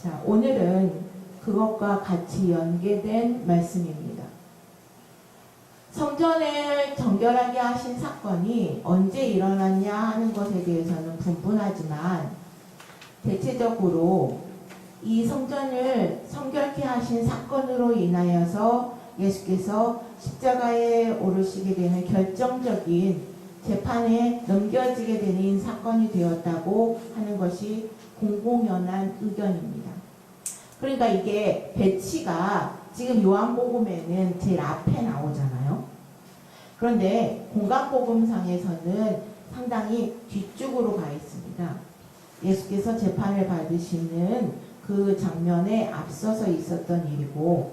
자, 오늘은 그것과 같이 연계된 말씀입니다. 성전을 정결하게 하신 사건이 언제 일어났냐 하는 것에 대해서는 분분하지만 대체적으로 이 성전을 성결케 하신 사건으로 인하여서 예수께서 십자가에 오르시게 되는 결정적인 재판에 넘겨지게 되는 사건이 되었다고 하는 것이 공공연한 의견입니다. 그러니까 이게 배치가 지금 요한복음에는 제일 앞에 나오잖아요. 그런데 공간복음상에서는 상당히 뒤쪽으로 가 있습니다. 예수께서 재판을 받으시는 그 장면에 앞서서 있었던 일이고,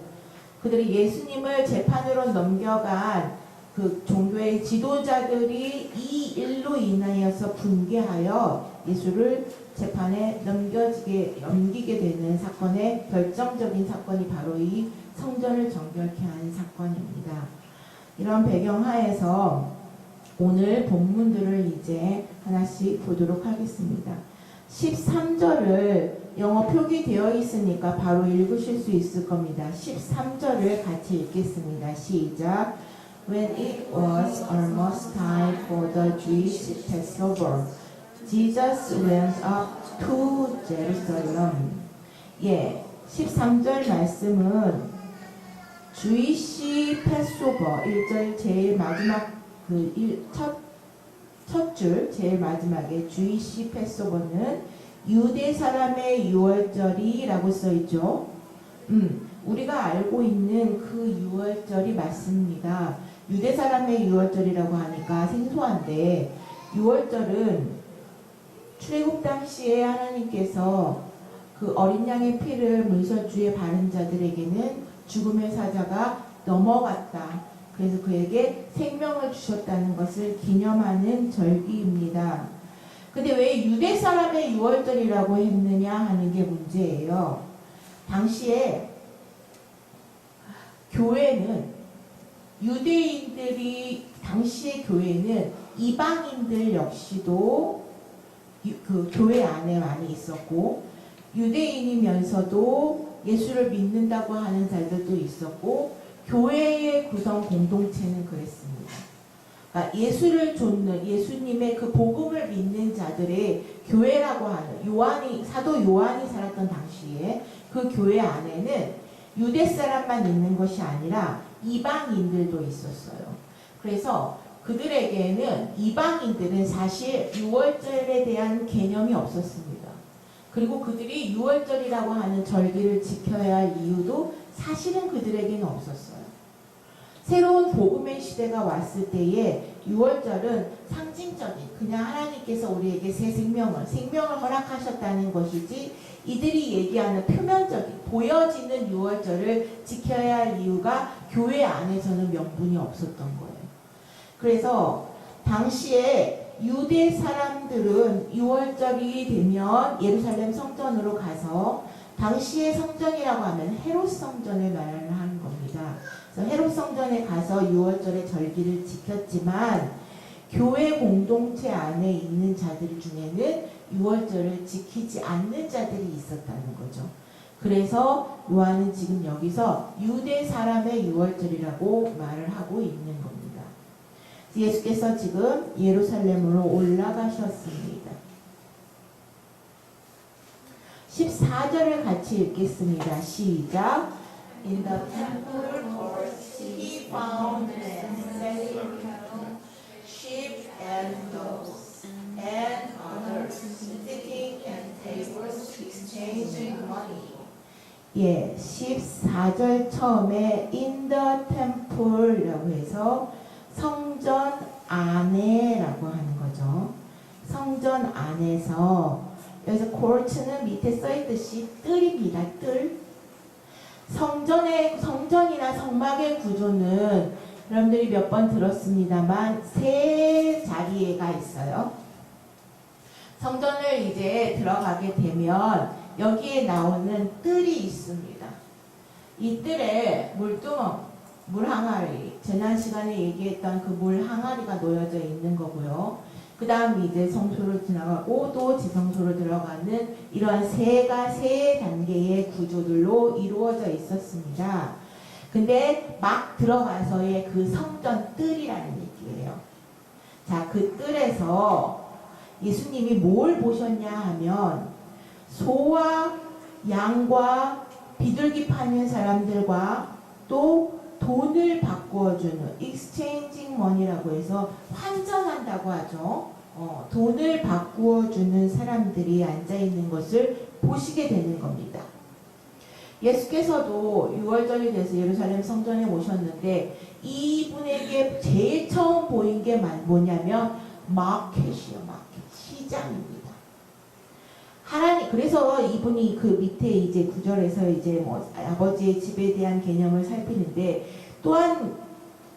그들이 예수님을 재판으로 넘겨간 그 종교의 지도자들이 이 일로 인하여서 분개하여 예수를 재판에 넘기게 되는 사건의 결정적인 사건이 바로 이 성전을 정결케 하는 사건입니다. 이런 배경하에서 오늘 본문들을 이제 하나씩 보도록 하겠습니다. 13절을 영어 표기되어 있으니까 바로 읽으실 수 있을 겁니다. 13절을 같이 읽겠습니다. 시작. When it was almost time for the Jewish Passover, Jesus went up to Jerusalem. 예, 13절 말씀은 Jewish Passover 1절 제일 마지막 첫 줄 제일 마지막에 Jewish Passover는 유대 사람의 유월절이라고 써있죠. 우리가 알고 있는 그 유월절이 맞습니다. 유대 사람의 유월절이라고 하니까 생소한데, 유월절은 출애굽 당시에 하나님께서 그 어린 양의 피를 문설주에 바른 자들에게는 죽음의 사자가 넘어갔다. 그래서 그에게 생명을 주셨다는 것을 기념하는 절기입니다. 근데 왜 유대 사람의 유월절이라고 했느냐 하는 게 문제예요. 당시에 교회는 당시의 교회는 이방인들 역시도 그 교회 안에 많이 있었고, 유대인이면서도 예수를 믿는다고 하는 자들도 있었고, 교회의 구성 공동체는 그랬습니다. 그러니까 예수를 좇는, 예수님의 그 복음을 믿는 자들의 교회라고 하는, 사도 요한이 살았던 당시에 그 교회 안에는 유대 사람만 있는 것이 아니라 이방인들도 있었어요. 그래서 그들에게는, 이방인들은 사실 유월절에 대한 개념이 없었습니다. 그리고 그들이 유월절이라고 하는 절기를 지켜야 할 이유도 사실은 그들에게는 없었어요. 새로운 복음의 시대가 왔을 때에 유월절은 상징적인, 그냥 하나님께서 우리에게 새 생명을 허락하셨다는 것이지, 이들이 얘기하는 표면적인, 보여지는 유월절을 지켜야 할 이유가 교회 안에서는 명분이 없었던 거예요. 그래서 당시에 유대 사람들은 유월절이 되면 예루살렘 성전으로 가서, 당시의 성전이라고 하면 헤롯 성전을 말하는 겁니다. 그래서 헤롯 성전에 가서 유월절의 절기를 지켰지만, 교회 공동체 안에 있는 자들 중에는 유월절을 지키지 않는 자들이 있었다는 거죠. 그래서 요한은 지금 여기서 유대 사람의 유월절이라고 말을 하고 있는 겁니다. 예수께서 지금 예루살렘으로 올라가셨습니다. 14절을 같이 읽겠습니다. 시작. In the temple courts he found men selling cattle, sheep and doves, and others sitting at tables exchanging money. 예, 14절 처음에 in the temple이라고 해서 성전 안에라고 하는 거죠. 성전 안에서, 여기서 court는 밑에 써있듯이 뜰입니다. 뜰. 성전이나 성막의 구조는 여러분들이 몇 번 들었습니다만 세 자리가 있어요. 성전을 이제 들어가게 되면 여기에 나오는 뜰이 있습니다. 이 뜰에 물두멍, 물항아리, 지난 시간에 얘기했던 그 물항아리가 놓여져 있는 거고요. 그 다음 이제 성소로 지나가고 또 지성소로 들어가는 이러한 세 단계 개의 구조들로 이루어져 있었습니다. 근데 막 들어가서의 그 성전 뜰이라는 얘기예요. 자, 그 뜰에서 예수님이 뭘 보셨냐 하면 소와 양과 비둘기 파는 사람들과 또 돈을 바꾸어주는 exchanging money라고 해서 환전한다고 하죠. 돈을 바꾸어주는 사람들이 앉아있는 것을 보시게 되는 겁니다. 예수께서도 6월절이 돼서 예루살렘 성전에 오셨는데 이분에게 제일 처음 보인 게 뭐냐면 마켓이요. 마켓. 시장입니다. 하나님, 그래서 이분이 그 밑에 이제 구절에서 이제 뭐 아버지의 집에 대한 개념을 살피는데 또한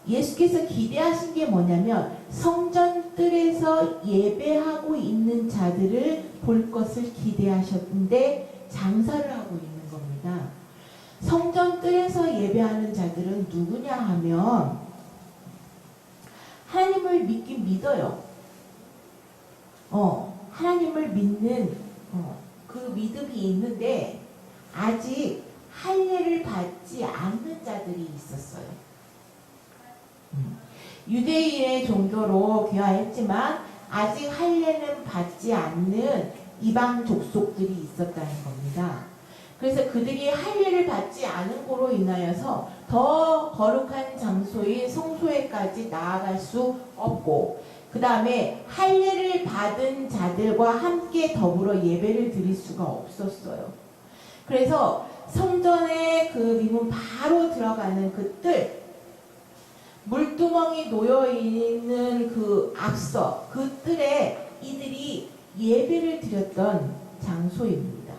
예수께서 기대하신 게 뭐냐면 성전 뜰에서 예배하고 있는 자들을 볼 것을 기대하셨는데 장사를 하고 있는 겁니다. 성전 뜰에서 예배하는 자들은 누구냐 하면 하나님을 믿긴 믿어요. 하나님을 믿는 그 믿음이 있는데 아직 할례를 받지 않는 자들이 있었어요. 유대인의 종교로 귀화했지만 아직 할례는 받지 않는 이방 족속들이 있었다는 겁니다. 그래서 그들이 할례를 받지 않은 거로 인하여서 더 거룩한 장소인 성소에까지 나아갈 수 없고 그 다음에 할례를 받은 자들과 함께 더불어 예배를 드릴 수가 없었어요. 그래서 성전의 그 미문 바로 들어가는 그 뜰, 물두멍이 놓여있는 그 앞서 그 뜰에 이들이 예배를 드렸던 장소입니다.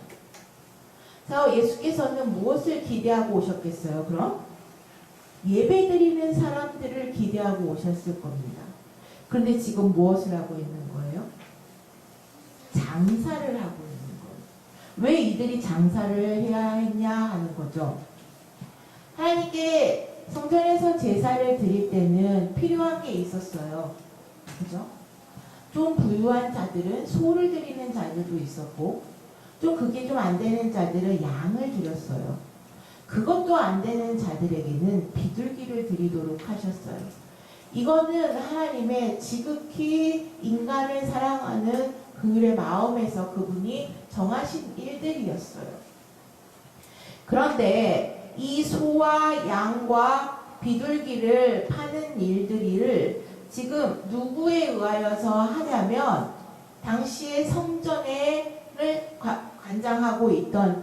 그래서 예수께서는 무엇을 기대하고 오셨겠어요? 그럼 예배 드리는 사람들을 기대하고 오셨을 겁니다. 그런데 지금 무엇을 하고 있는 거예요? 장사를 하고 있는 거예요. 왜 이들이 장사를 해야 했냐 하는 거죠. 하나님께 성전에서 제사를 드릴 때는 필요한 게 있었어요. 그죠? 좀 부유한 자들은 소를 드리는 자들도 있었고 좀 그게 좀 안 되는 자들은 양을 드렸어요. 그것도 안 되는 자들에게는 비둘기를 드리도록 하셨어요. 이거는 하나님의 지극히 인간을 사랑하는 그의 마음에서 그분이 정하신 일들이었어요. 그런데 이 소와 양과 비둘기를 파는 일들을 지금 누구에 의하여서 하냐면 당시에 성전을 관장하고 있던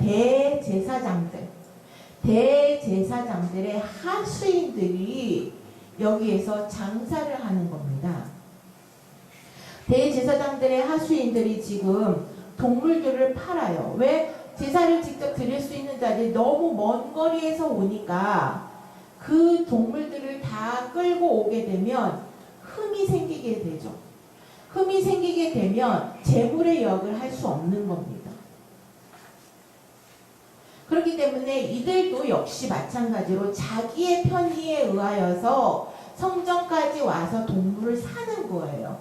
대제사장들의 하수인들이 여기에서 장사를 하는 겁니다. 대제사장들의 하수인들이 지금 동물들을 팔아요. 왜? 제사를 직접 드릴 수 있는 자들이 너무 먼 거리에서 오니까 그 동물들을 다 끌고 오게 되면 흠이 생기게 되죠. 흠이 생기게 되면 제물의 역을 할 수 없는 겁니다. 그렇기 때문에 이들도 역시 마찬가지로 자기의 편의에 의하여서 성전까지 와서 동물을 사는 거예요.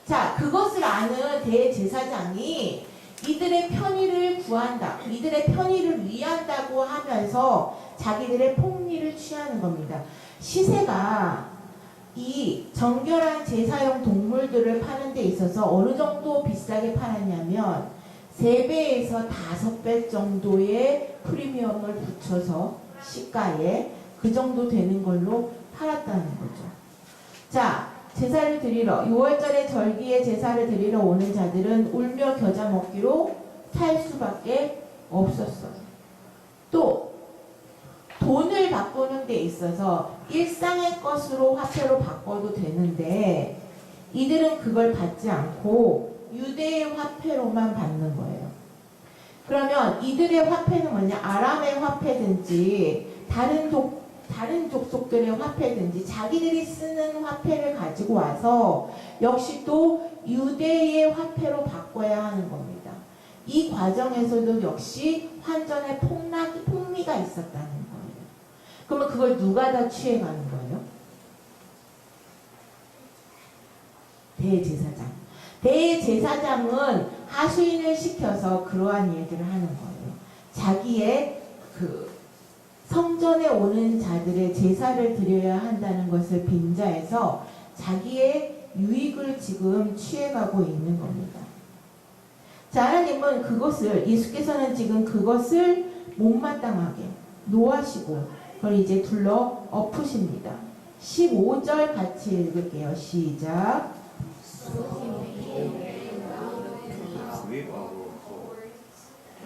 자, 그것을 아는 대제사장이 이들의 편의를 구한다, 이들의 편의를 위한다고 하면서 자기들의 폭리를 취하는 겁니다. 시세가 이 정결한 제사용 동물들을 파는 데 있어서 어느 정도 비싸게 팔았냐면 3배에서 5배 정도의 프리미엄을 붙여서 시가에 그 정도 되는 걸로 팔았다는 거죠. 자, 제사를 드리러 6월절에 절기에 제사를 드리러 오는 자들은 울며 겨자 먹기로 살 수밖에 없었어요. 또 돈을 바꾸는 데 있어서 일상의 것으로 화폐로 바꿔도 되는데 이들은 그걸 받지 않고 유대의 화폐로만 받는 거예요. 그러면 이들의 화폐는 뭐냐? 아람의 화폐든지 다른 족속들의 화폐든지 자기들이 쓰는 화폐를 가지고 와서 역시 또 유대의 화폐로 바꿔야 하는 겁니다. 이 과정에서도 역시 환전의 폭리가 있었다는 거예요. 그러면 그걸 누가 다 취해가는 거예요? 대제사장. 대제사장은 하수인을 시켜서 그러한 일들을 하는 거예요. 자기의 그 성전에 오는 자들의 제사를 드려야 한다는 것을 빙자해서 자기의 유익을 지금 취해가고 있는 겁니다. 자, 하나님은 그것을, 예수께서는 지금 그것을 못마땅하게 노하시고 그걸 이제 둘러 엎으십니다. 15절 같이 읽을게요. 시작.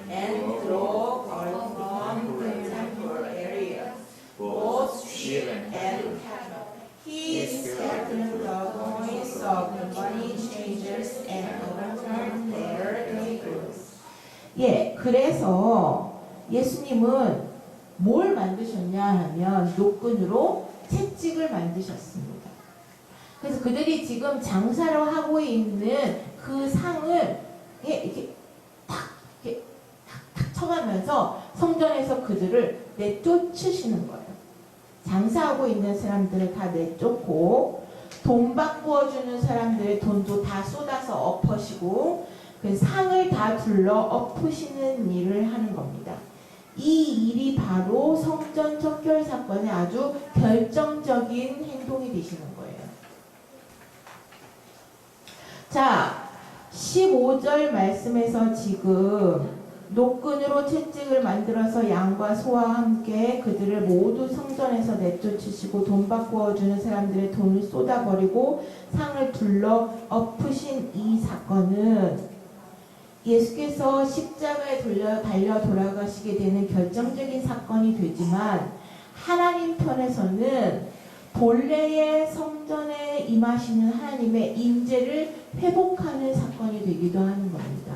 And drove all from the temple area, both sheep and cattle. He scattered the coins of the money changers and overturned their tables. 예, 그래서 예수님은 뭘 만드셨냐 하면 노끈으로 채찍을 만드셨습니다. 그래서 그들이 지금 장사를 하고 있는 그 상을 이렇게 탁 쳐가면서 성전에서 그들을 내쫓으시는 거예요. 장사하고 있는 사람들을 다 내쫓고 돈 바꾸어 주는 사람들의 돈도 다 쏟아서 엎으시고 그 상을 다 둘러 엎으시는 일을 하는 겁니다. 이 일이 바로 성전 척결 사건의 아주 결정적인 행동이 되시는 거예요. 자, 15절 말씀에서 지금 노끈으로 채찍을 만들어서 양과 소와 함께 그들을 모두 성전에서 내쫓으시고 돈 바꾸어 주는 사람들의 돈을 쏟아버리고 상을 둘러 엎으신 이 사건은 예수께서 십자가에 달려 돌아가시게 되는 결정적인 사건이 되지만 하나님 편에서는 본래의 성전에 임하시는 하나님의 임재를 회복하는 사건이 되기도 하는 겁니다.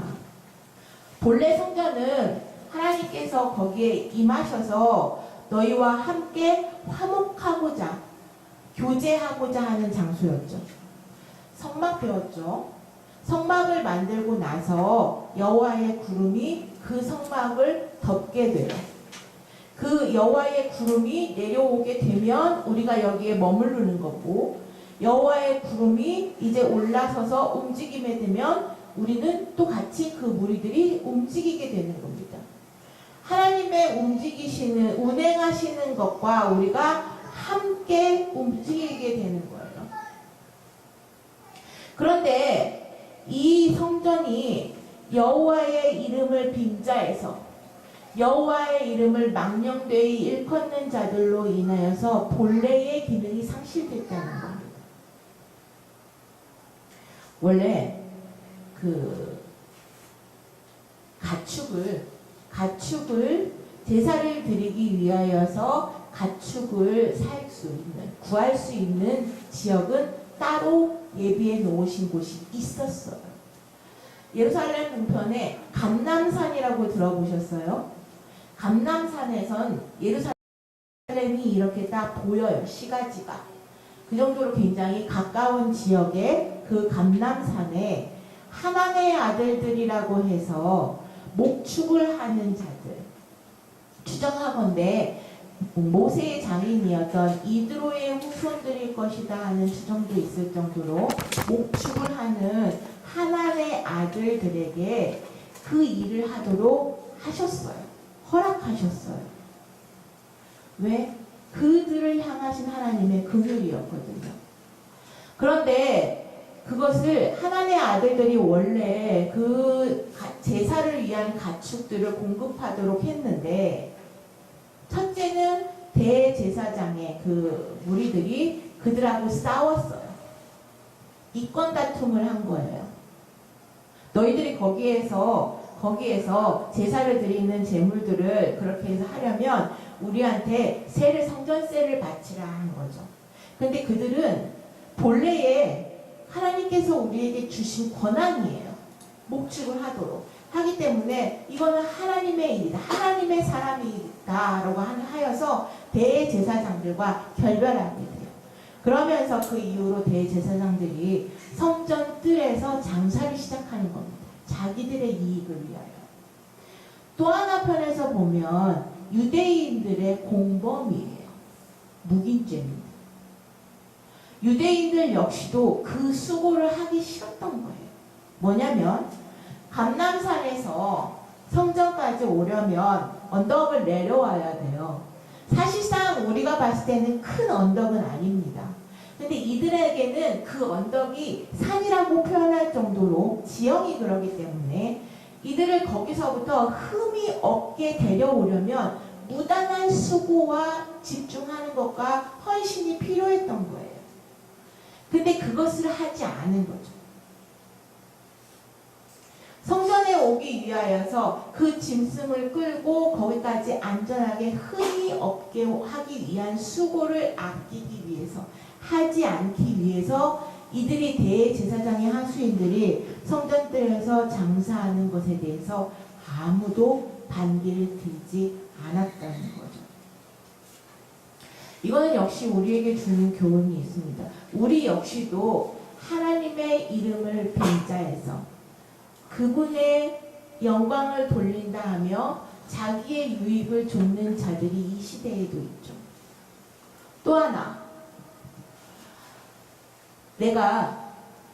본래 성전은 하나님께서 거기에 임하셔서 너희와 함께 화목하고자 교제하고자 하는 장소였죠. 성막 배웠죠. 성막을 만들고 나서 여호와의 구름이 그 성막을 덮게 돼요. 그 여호와의 구름이 내려오게 되면 우리가 여기에 머무르는 거고 여호와의 구름이 이제 올라서서 움직임에 되면 우리는 또 같이 그 무리들이 움직이게 되는 겁니다. 하나님의 운행하시는 것과 우리가 함께 움직이게 되는 거예요. 그런데 이 성전이 여호와의 이름을 빙자해서 여호와의 이름을 망령되이 일컫는 자들로 인하여서 본래의 기능이 상실됐다는 겁니다. 원래 그 가축을 제사를 드리기 위하여서 가축을 구할 수 있는 지역은 따로 예비해 놓으신 곳이 있었어요. 예루살렘 동편에 감람산이라고 들어보셨어요? 감람산에선 예루살렘이 이렇게 딱 보여요. 시가지가. 그 정도로 굉장히 가까운 지역에 그 감람산에 하나님의 아들들이라고 해서 목축을 하는 자들, 추정하건대 모세의 장인이었던 이드로의 후손들일 것이다 하는 추정도 있을 정도로 목축을 하는 하나님의 아들들에게 그 일을 하도록 하셨어요. 허락하셨어요. 왜? 그들을 향하신 하나님의 긍휼이었거든요. 그런데 그것을 하나님의 아들들이 원래 그 제사를 위한 가축들을 공급하도록 했는데 첫째는 대제사장의 그 무리들이 그들하고 싸웠어요. 이권 다툼을 한 거예요. 너희들이 거기에서 제사를 드리는 제물들을 그렇게 해서 하려면 우리한테 성전세를 바치라 하는 거죠. 근데 그들은 본래의 하나님께서 우리에게 주신 권한이에요. 목축을 하도록. 하기 때문에 이거는 하나님의 일이다. 하나님의 사람이다. 라고 하여서 대제사장들과 결별하게 돼요. 그러면서 그 이후로 대제사장들이 성전 뜰에서 장사를 시작하는 겁니다. 자기들의 이익을 위하여. 또 하나 편에서 보면 유대인들의 공범이에요. 묵인죄입니다. 유대인들 역시도 그 수고를 하기 싫었던 거예요. 뭐냐면 감람산에서 성전까지 오려면 언덕을 내려와야 돼요. 사실상 우리가 봤을 때는 큰 언덕은 아닙니다. 근데 이들에게는 그 언덕이 산이라고 표현할 정도로 지형이 그러기 때문에 이들을 거기서부터 흠이 없게 데려오려면 무단한 수고와 집중하는 것과 헌신이 필요했던 거예요. 근데 그것을 하지 않은 거죠. 성전에 오기 위하여서 그 짐승을 끌고 거기까지 안전하게 흠이 없게 하기 위한 수고를 아끼기 위해서, 하지 않기 위해서 이들이 대제사장의 하수인들이 성전들에서 장사하는 것에 대해서 아무도 반기를 들지 않았다는 거죠. 이거는 역시 우리에게 주는 교훈이 있습니다. 우리 역시도 하나님의 이름을 빙자해서 그분의 영광을 돌린다 하며 자기의 유익을 좇는 자들이 이 시대에도 있죠. 또 하나, 내가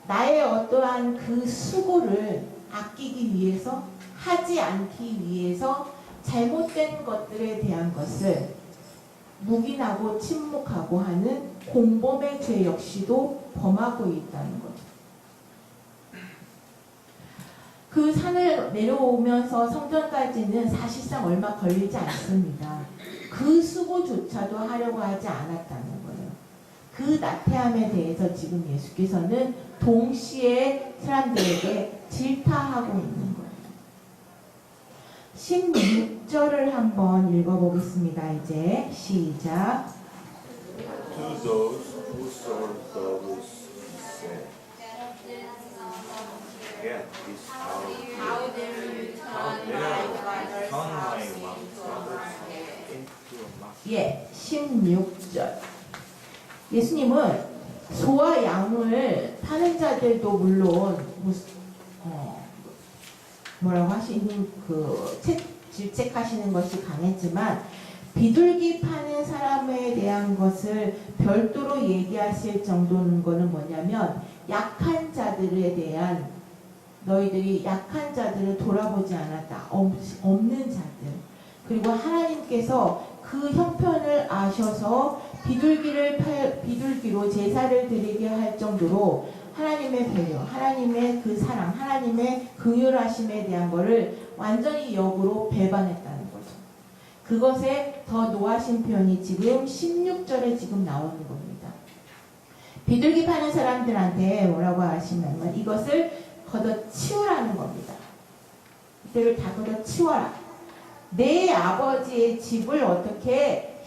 나의 어떠한 그 수고를 아끼기 위해서, 하지 않기 위해서 잘못된 것들에 대한 것을 묵인하고 침묵하고 하는 공범의 죄 역시도 범하고 있다는 거죠. 그 산을 내려오면서 성전까지는 사실상 얼마 걸리지 않습니다. 그 수고조차도 하려고 하지 않았다는 거예요. 그 나태함에 대해서 지금 예수께서는 동시에 사람들에게 질타하고 있는 거예요. 16절을 한번 읽어보겠습니다. 이제 시작. To those who serve those said, Get this How dare you turn my brothers into a mock. 예, 16절. 예수님은 소와 양을 파는 자들도 물론 뭐라고 하시는 질책하시는 것이 강했지만 비둘기 파는 사람에 대한 것을 별도로 얘기하실 정도는 거는 뭐냐면 약한 자들에 대한 너희들이 약한 자들을 돌아보지 않았다. 없는 자들. 그리고 하나님께서 그 형편을 아셔서 비둘기로 제사를 드리게 할 정도로 하나님의 배려, 하나님의 그 사랑, 하나님의 긍휼하심에 대한 것을 완전히 역으로 배반했다는 거죠. 그것에 더 노하신 표현이 지금 16절에 지금 나오는 겁니다. 비둘기 파는 사람들한테 뭐라고 하시냐면 이것을 걷어치우라는 겁니다. 이들을 다 걷어치워라. 내 아버지의 집을 어떻게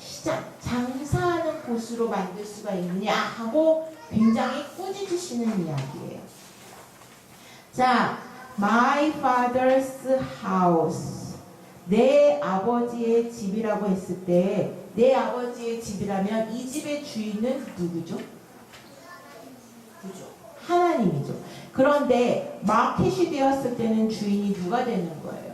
장사하는 곳으로 만들 수가 있느냐 하고 굉장히 꾸짖으시는 이야기예요. 자, my father's house. 내 아버지의 집이라고 했을 때 내 아버지의 집이라면 이 집의 주인은 누구죠? 하나님이죠. 그런데 마켓이 되었을 때는 주인이 누가 되는 거예요?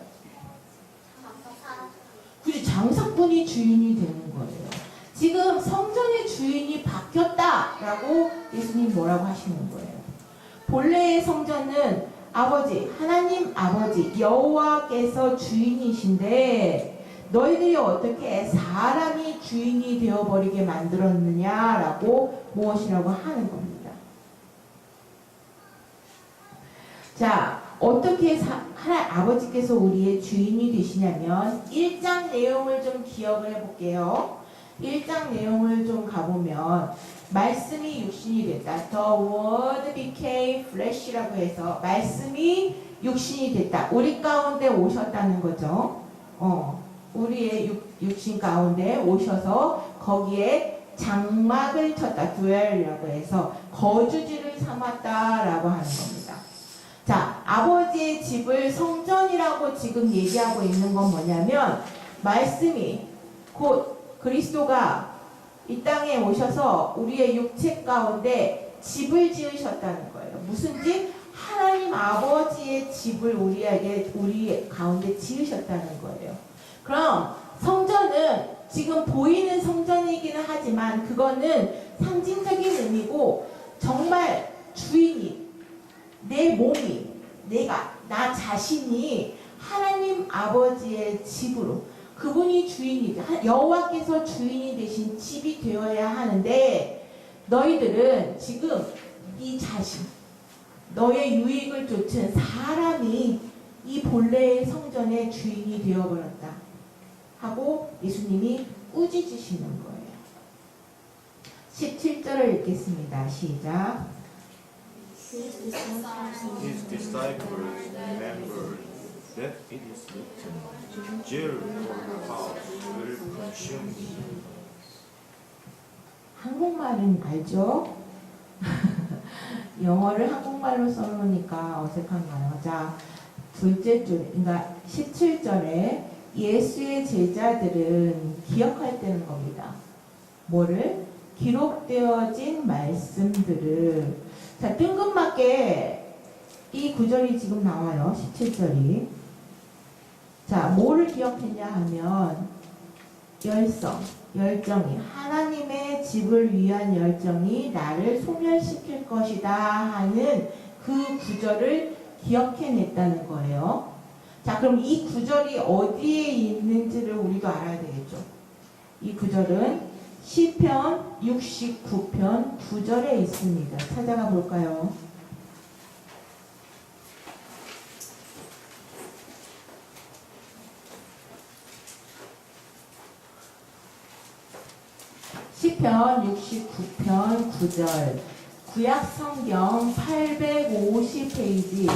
그죠? 장사꾼이 주인이 되는 거예요. 지금 성전의 주인이 바뀌었다라고 예수님 뭐라고 하시는 거예요? 본래의 성전은 아버지, 하나님 아버지, 여호와께서 주인이신데 너희들이 어떻게 사람이 주인이 되어버리게 만들었느냐라고 무엇이라고 하는 겁니다. 자, 어떻게 아버지께서 우리의 주인이 되시냐면 1장 내용을 좀 기억을 해볼게요. 1장 내용을 좀 가보면 말씀이 육신이 됐다. The word became flesh라고 해서 말씀이 육신이 됐다. 우리 가운데 오셨다는 거죠. 우리의 육신 가운데 오셔서 거기에 장막을 쳤다. dwell이라고 해서 거주지를 삼았다라고 하는 겁니다. 자, 아버지의 집을 성전이라고 지금 얘기하고 있는 건 뭐냐면 말씀이 곧 그리스도가 이 땅에 오셔서 우리의 육체 가운데 집을 지으셨다는 거예요. 무슨 집? 하나님 아버지의 집을 우리 가운데 지으셨다는 거예요. 그럼 성전은 지금 보이는 성전이기는 하지만 그거는 상징적인 의미고 정말 주인이 내 몸이 내가 나 자신이 하나님 아버지의 집으로 그분이 주인이 여호와께서 주인이 되신 집이 되어야 하는데 너희들은 지금 이 자신 너의 유익을 쫓은 사람이 이 본래의 성전의 주인이 되어버렸다 하고 예수님이 꾸짖으시는 거예요. 17절을 읽겠습니다. 시작. His disciples remembered that it is written, Zeal for the house will consume me. 한국말은 알죠? 영어를 한국말로 써놓으니까 어색한가요? 자, 둘째 줄, 그러니까 17절에 예수의 제자들은 기억할 때는 겁니다. 뭐를? 기록되어진 말씀들을. 자, 뜬금맞게 이 구절이 지금 나와요. 17절이. 자, 뭐를 기억했냐 하면 열정이 하나님의 집을 위한 열정이 나를 소멸시킬 것이다 하는 그 구절을 기억해냈다는 거예요. 자, 그럼 이 구절이 어디에 있는지를 우리도 알아야 되겠죠. 이 구절은 시편 69편 9절에 있습니다. 찾아가 볼까요? 시편 69편 9절 구약성경 850페이지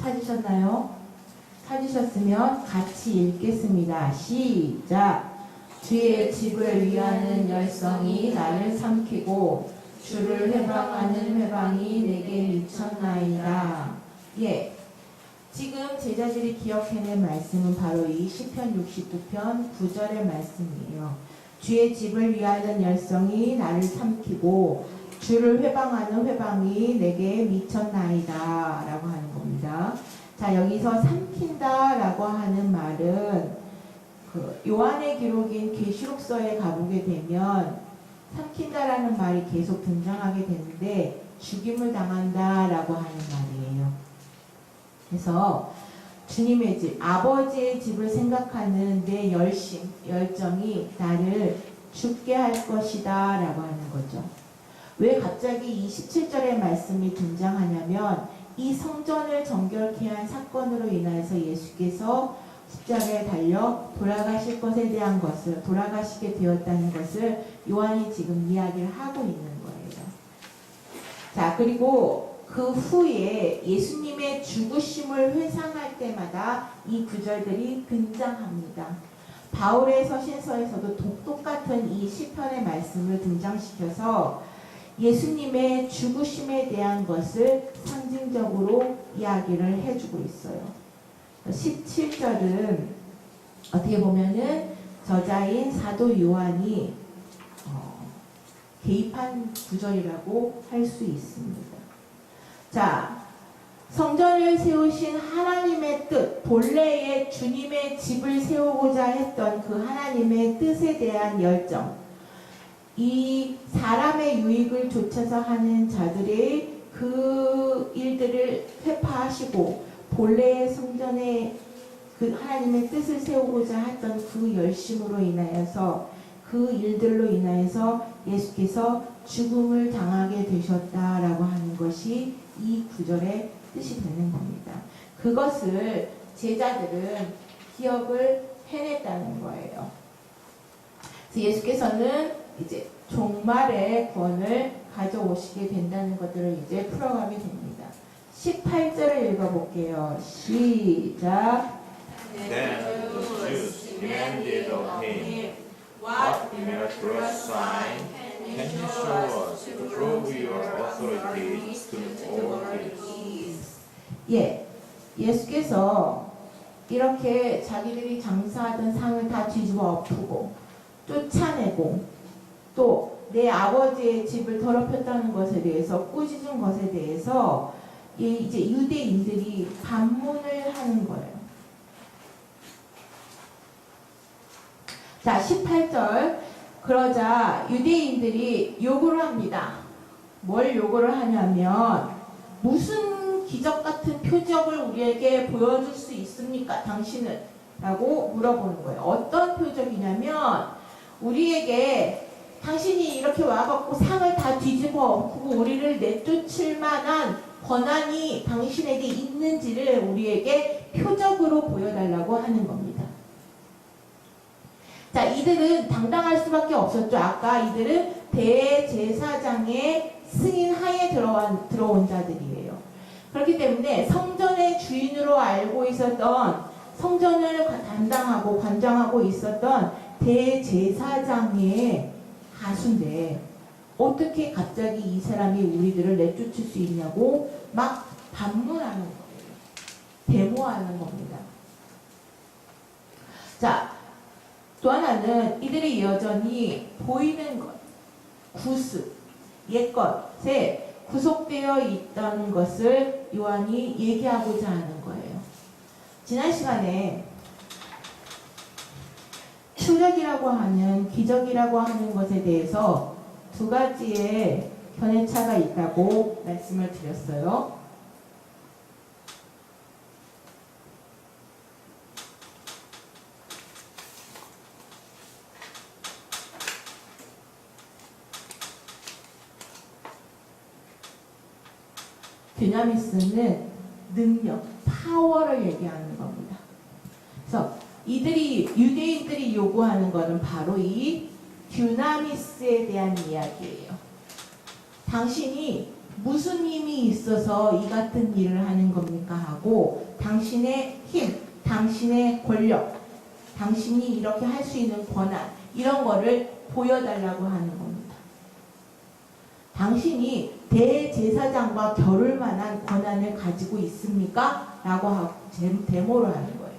찾으셨나요? 찾으셨으면 같이 읽겠습니다. 시작. 주의 집을 위하는 열성이 나를 삼키고 주를 회방하는 회방이 내게 미쳤나이다. 예, 지금 제자들이 기억해낸 말씀은 바로 이 시편 69편 9절의 말씀이에요. 주의 집을 위하는 열성이 나를 삼키고 주를 회방하는 회방이 내게 미쳤나이다 라고 하는 겁니다. 자, 여기서 삼킨다 라고 하는 말은 그 요한의 기록인 계시록서에 가보게 되면 삼킨다라는 말이 계속 등장하게 되는데 죽임을 당한다라고 하는 말이에요. 그래서 주님의 집, 아버지의 집을 생각하는 내 열정이 나를 죽게 할 것이다 라고 하는 거죠. 왜 갑자기 이 17절의 말씀이 등장하냐면 이 성전을 정결케 한 사건으로 인해서 예수께서 십자가에 달려 돌아가실 것에 대한 것을 돌아가시게 되었다는 것을 요한이 지금 이야기를 하고 있는 거예요. 자, 그리고 그 후에 예수님의 죽으심을 회상할 때마다 이 구절들이 등장합니다. 바울의 서신서에서도 똑같은 이 시편의 말씀을 등장시켜서 예수님의 죽으심에 대한 것을 상징적으로 이야기를 해주고 있어요. 17절은 어떻게 보면은 저자인 사도 요한이 개입한 구절이라고 할 수 있습니다. 자, 성전을 세우신 하나님의 뜻, 본래의 주님의 집을 세우고자 했던 그 하나님의 뜻에 대한 열정, 이 사람의 유익을 좇아서 하는 자들의 그 일들을 회파하시고 본래의 성전에 그 하나님의 뜻을 세우고자 했던 그 열심으로 인하여서 그 일들로 인하여서 예수께서 죽음을 당하게 되셨다라고 하는 것이 이 구절의 뜻이 되는 겁니다. 그것을 제자들은 기억을 해냈다는 거예요. 그래서 예수께서는 이제 종말의 구원을 가져오시게 된다는 것들을 이제 풀어가게 됩니다. 18절을 읽어볼게요. 시작. Then the Jews demanded of him, What miraculous sign can you show us to prove your authority to all this? 예, 예수께서 이렇게 자기들이 장사하던 상을 다 뒤집어 엎고 쫓아내고 또 내 아버지의 집을 더럽혔다는 것에 대해서 꾸짖은 것에 대해서 이제 유대인들이 반문을 하는 거예요. 자, 18절. 그러자 유대인들이 요구를 합니다. 뭘 요구를 하냐면, 무슨 기적 같은 표적을 우리에게 보여줄 수 있습니까? 당신은? 라고 물어보는 거예요. 어떤 표적이냐면, 우리에게 당신이 이렇게 와갖고 상을 다 뒤집어 엎고 우리를 내쫓을 만한 권한이 당신에게 있는지를 우리에게 표적으로 보여달라고 하는 겁니다. 자, 이들은 당당할 수밖에 없었죠. 아까 이들은 대제사장의 승인 하에 들어온 자들이에요. 그렇기 때문에 성전의 주인으로 알고 있었던, 성전을 담당하고 관장하고 있었던 대제사장의 가수인데 어떻게 갑자기 이 사람이 우리들을 내쫓을 수 있냐고 막 반문하는 거예요. 데모하는 겁니다. 자, 또 하나는 이들이 여전히 보이는 것, 구습, 옛것에 구속되어 있다는 것을 요한이 얘기하고자 하는 거예요. 지난 시간에 표적이라고 하는, 기적이라고 하는 것에 대해서 두 가지의 견해차가 있다고 말씀을 드렸어요. dynamis는 능력, 파워를 얘기하는 겁니다. 그래서 유대인들이 요구하는 것은 바로 이 dynamis에 대한 이야기예요. 당신이 무슨 힘이 있어서 이 같은 일을 하는 겁니까? 하고 당신의 힘, 당신의 권력, 당신이 이렇게 할 수 있는 권한, 이런 거를 보여달라고 하는 겁니다. 당신이 대제사장과 겨룰 만한 권한을 가지고 있습니까? 라고 하고 데모를 하는 거예요.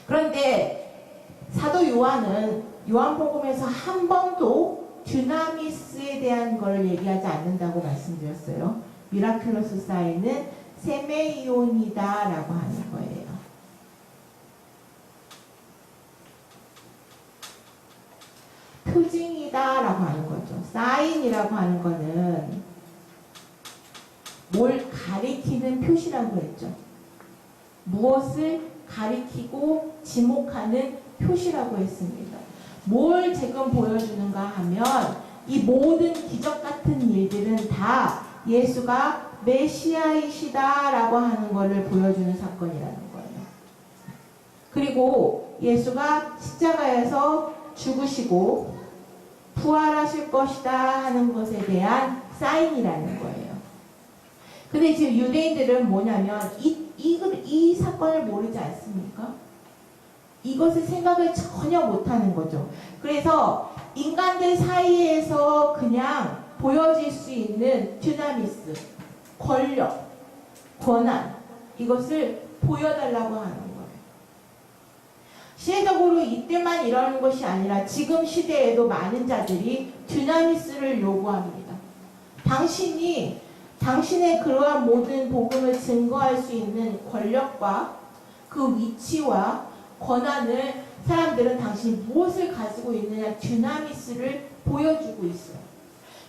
그런데 사도 요한은 요한복음에서 한 번도 dynamis에 대한 걸 얘기하지 않는다고 말씀드렸어요. 미라클러스 사인은 세메이온이다 라고 하는 거예요. 표징이다 라고 하는 거죠. 사인이라고 하는 거는 뭘 가리키는 표시라고 했죠. 무엇을 가리키고 지목하는 표시라고 했습니다. 뭘 지금 보여주는가 하면 이 모든 기적 같은 일들은 다 예수가 메시아이시다 라고 하는 것을 보여주는 사건이라는 거예요. 그리고 예수가 십자가에서 죽으시고 부활하실 것이다 하는 것에 대한 사인이라는 거예요. 근데 지금 유대인들은 뭐냐면 이 사건을 모르지 않습니까? 이것을 생각을 전혀 못하는 거죠. 그래서 인간들 사이에서 그냥 보여질 수 있는 dynamis, 권력, 권한, 이것을 보여달라고 하는 거예요. 시대적으로 이때만 이러는 것이 아니라 지금 시대에도 많은 자들이 dynamis를 요구합니다. 당신의 그러한 모든 복음을 증거할 수 있는 권력과 그 위치와 권한을 사람들은 당신이 무엇을 가지고 있느냐 dynamis를 보여주고 있어요.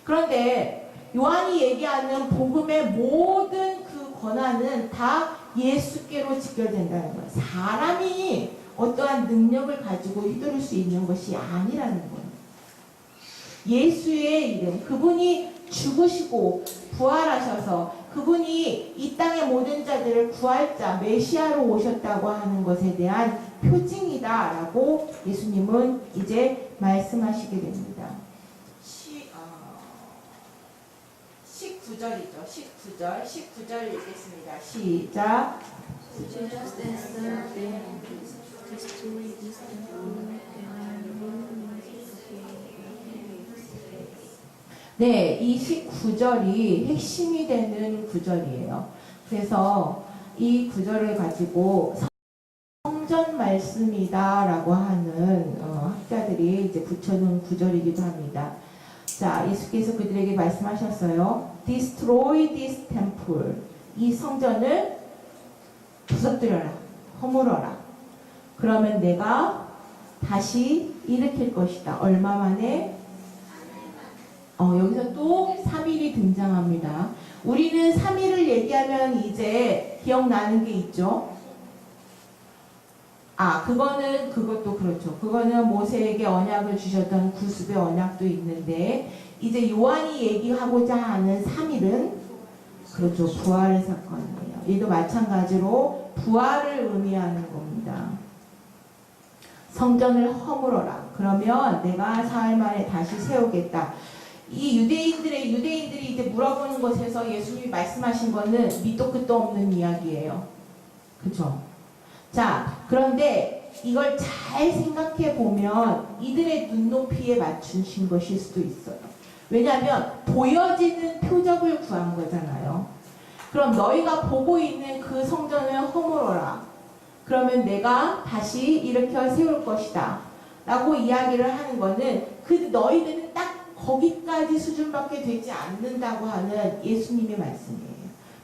그런데 요한이 얘기하는 복음의 모든 그 권한은 다 예수께로 직결된다는 거예요. 사람이 어떠한 능력을 가지고 휘두를 수 있는 것이 아니라는 거예요. 예수의 이름, 그분이 죽으시고 부활하셔서 그분이 이 땅의 모든 자들을 구할자, 메시아로 오셨다고 하는 것에 대한 표징이다라고 예수님은 이제 말씀하시게 됩니다. 19절이죠. 19절 읽겠습니다. 시작. 네, 이 19절이 핵심이 되는 구절이에요. 그래서 이 구절을 가지고 성전 말씀이다라고 하는 학자들이 이제 붙여놓은 구절이기도 합니다. 자, 예수께서 그들에게 말씀하셨어요. Destroy this temple. 이 성전을 부서뜨려라. 허물어라. 그러면 내가 다시 일으킬 것이다. 얼마 만에? 여기서 또 3일이 등장합니다. 우리는 3일을 얘기하면 이제 기억나는 게 있죠. 그것도 그렇죠. 그거는 모세에게 언약을 주셨던 구습의 언약도 있는데, 이제 요한이 얘기하고자 하는 3일은, 그렇죠. 부활의 사건이에요. 얘도 마찬가지로 부활을 의미하는 겁니다. 성전을 허물어라. 그러면 내가 사흘 만에 다시 세우겠다. 이 유대인들이 이제 물어보는 것에서 예수님이 말씀하신 거는 밑도 끝도 없는 이야기예요. 그렇죠? 자, 그런데 이걸 잘 생각해 보면 이들의 눈높이에 맞추신 것일 수도 있어요. 왜냐하면 보여지는 표적을 구한 거잖아요. 그럼 너희가 보고 있는 그 성전을 허물어라. 그러면 내가 다시 일으켜 세울 것이다. 라고 이야기를 하는 거는 너희들은 딱 거기까지 수준밖에 되지 않는다고 하는 예수님의 말씀이에요.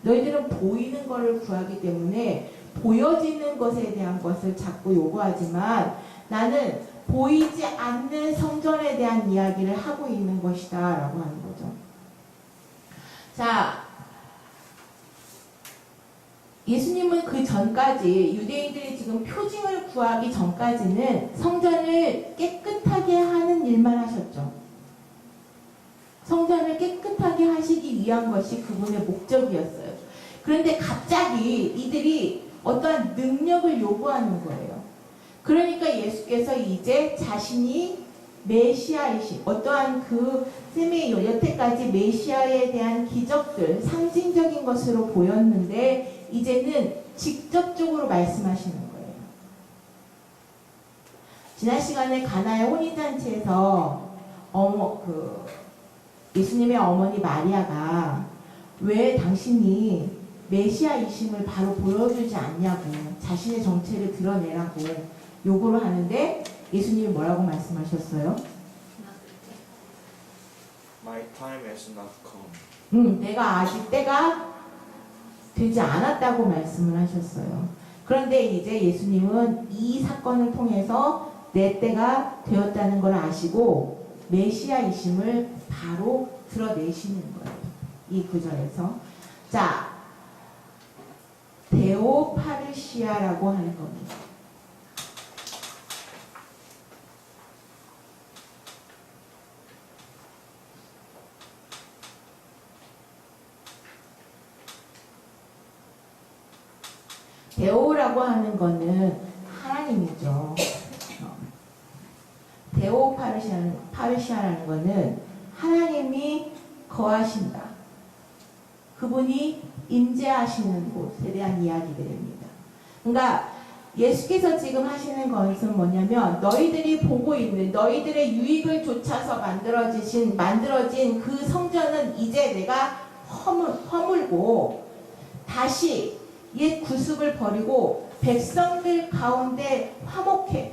너희들은 보이는 것을 구하기 때문에 보여지는 것에 대한 것을 자꾸 요구하지만 나는 보이지 않는 성전에 대한 이야기를 하고 있는 것이다 라고 하는 거죠. 자, 예수님은 그 전까지 유대인들이 지금 표징을 구하기 전까지는 성전을 깨끗하게 하는 일만 하셨죠. 성전을 깨끗하게 하시기 위한 것이 그분의 목적이었어요. 그런데 갑자기 이들이 어떠한 능력을 요구하는 거예요. 그러니까 예수께서 이제 자신이 메시아이신 어떠한 여태까지 메시아에 대한 기적들, 상징적인 것으로 보였는데 이제는 직접적으로 말씀하시는 거예요. 지난 시간에 가나의 혼인잔치에서 예수님의 어머니 마리아가 왜 당신이 메시아이심을 바로 보여주지 않냐고 자신의 정체를 드러내라고 요구를 하는데 예수님이 뭐라고 말씀하셨어요? My time has not come. 내가 아직 때가 되지 않았다고 말씀을 하셨어요. 그런데 이제 예수님은 이 사건을 통해서 내 때가 되었다는 걸 아시고 메시아이심을 바로 드러내시는 거예요. 이 구절에서. 자, 데오파르시아라고 하는 겁니다. 데오라고 하는 거는 하나님이죠. 데오파르시아라는 거는 하나님이 거하신다. 그분이 임재하시는 곳에 대한 이야기들입니다. 그러니까 예수께서 지금 하시는 것은 뭐냐면 너희들이 보고 있는 너희들의 유익을 좇아서 만들어진 그 성전은 이제 내가 허물고 다시 옛 구습을 버리고 백성들 가운데 화목해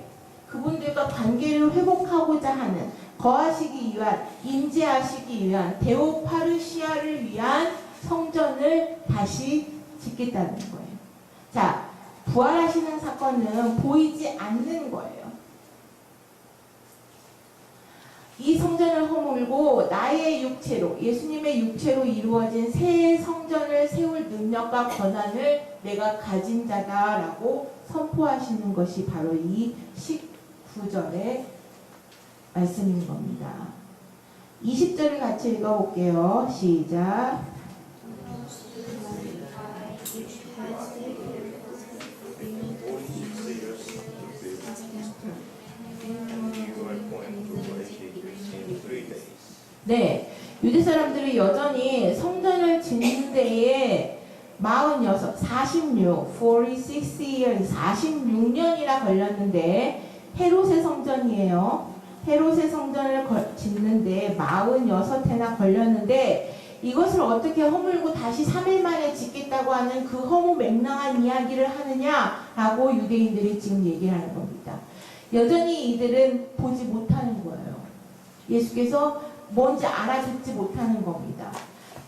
그분들과 관계를 회복하고자 하는 거하시기 위한 임재하시기 위한 데오파르시아를 위한 성전을 다시 짓겠다는 거예요. 자, 부활하시는 사건은 보이지 않는 거예요. 이 성전을 허물고 나의 육체로 예수님의 육체로 이루어진 새 성전을 세울 능력과 권한을 내가 가진 자다라고 선포하시는 것이 바로 이 19절의 말씀인 겁니다. 20절을 같이 읽어볼게요. 시작. 네, 유대 사람들이 여전히 성전을 짓는 데에 46년이나 걸렸는데 헤롯의 성전이에요. 헤롯의 성전을 짓는데 46해나 걸렸는데 이것을 어떻게 허물고 다시 3일 만에 짓겠다고 하는 그 허무맹랑한 이야기를 하느냐라고 유대인들이 지금 얘기를 하는 겁니다. 여전히 이들은 보지 못하는 거예요. 예수께서 뭔지 알아듣지 못하는 겁니다.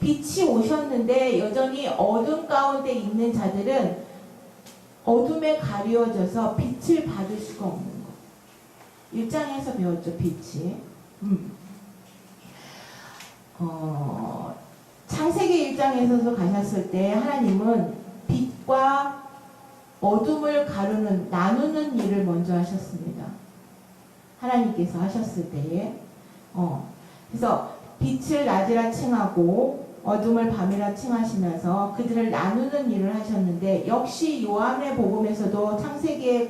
빛이 오셨는데 여전히 어둠 가운데 있는 자들은 어둠에 가리워져서 빛을 받을 수가 없는 것. 1장에서 배웠죠, 빛이. 창세기 1장에서도 가셨을 때 하나님은 빛과 어둠을 가르는, 나누는 일을 먼저 하셨습니다. 하나님께서 하셨을 때에. 그래서 빛을 낮이라 칭하고 어둠을 밤이라 칭하시면서 그들을 나누는 일을 하셨는데, 역시 요한의 복음에서도 창세기에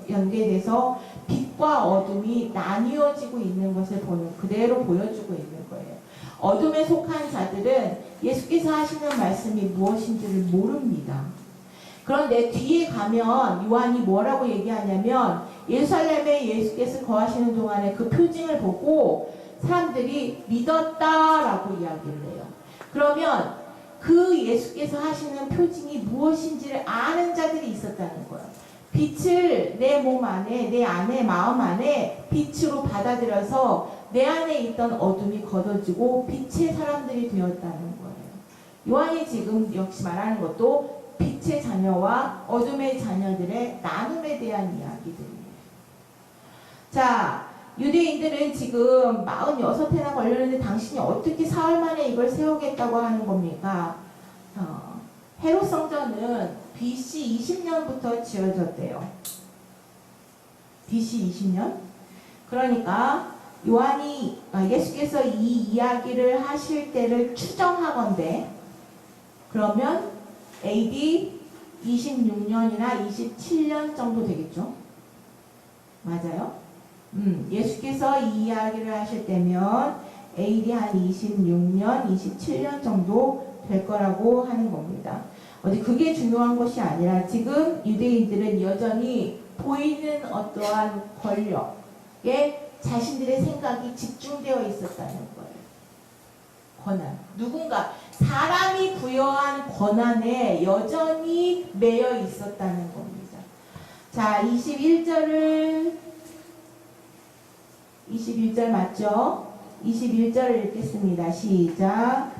연계돼서 빛과 어둠이 나뉘어지고 있는 것을 그대로 보여주고 있는 거예요. 어둠에 속한 자들은 예수께서 하시는 말씀이 무엇인지를 모릅니다. 그런데 뒤에 가면 요한이 뭐라고 얘기하냐면, 예루살렘에 예수께서 거하시는 동안에 그 표징을 보고 사람들이 믿었다라고 이야기를 해요. 그러면 그 예수께서 하시는 표징이 무엇인지를 아는 자들이 있었다는 거예요. 빛을 내 몸 안에, 내 안에, 마음 안에 빛으로 받아들여서 내 안에 있던 어둠이 걷어지고 빛의 사람들이 되었다는 거예요. 요한이 지금 역시 말하는 것도 빛의 자녀와 어둠의 자녀들의 나눔에 대한 이야기들이에요. 자, 유대인들은 지금 46회나 걸렸는데 당신이 어떻게 사흘 만에 이걸 세우겠다고 하는 겁니까? 헤롯 성전은 BC 20년부터 지어졌대요. BC 20년? 그러니까 예수께서 이 이야기를 하실 때를 추정하건대, 그러면 AD 26년이나 27년 정도 되겠죠? 맞아요? 예수께서 이 이야기를 하실 때면 AD 한 26년, 27년 정도 될 거라고 하는 겁니다. 어디 그게 중요한 것이 아니라 지금 유대인들은 여전히 보이는 어떠한 권력에 자신들의 생각이 집중되어 있었다는 거예요. 권한. 누군가 사람이 부여한 권한에 여전히 매여 있었다는 겁니다. 자, 21절 맞죠? 21절을 읽겠습니다. 시작.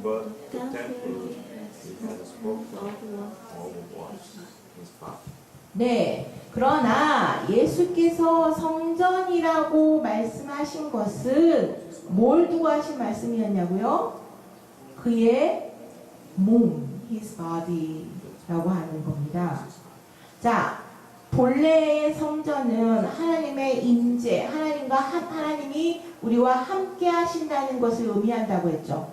But the temple is spoken of was his father. 네. 그러나 예수께서 성전이라고 말씀하신 것은 뭘 두고 하신 말씀이었냐고요? 그의 몸, his body라고 하는 겁니다. 자, 본래의 성전은 하나님의 임재, 하나님이 우리와 함께 하신다는 것을 의미한다고 했죠.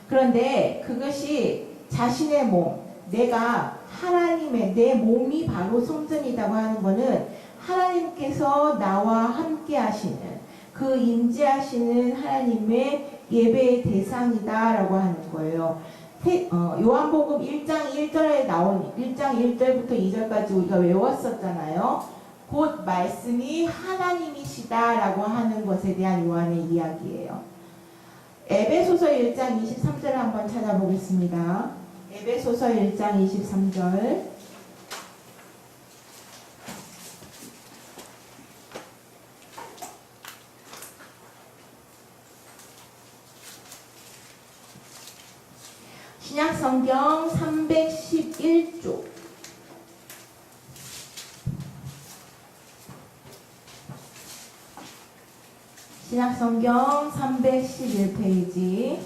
그런데 그것이 자신의 몸, 내가 하나님의, 내 몸이 바로 성전이라고 하는 것은 하나님께서 나와 함께 하시는, 그 임재하시는 하나님의 예배의 대상이다라고 하는 거예요. 요한복음 1장 1절에 나온 1장 1절부터 2절까지 우리가 외웠었잖아요. 곧 말씀이 하나님이시다라고 하는 것에 대한 요한의 이야기예요. 에베소서 1장 23절을 한번 찾아보겠습니다. 에베소서 1장 23절. 신약성경 311쪽. 신약성경 311페이지.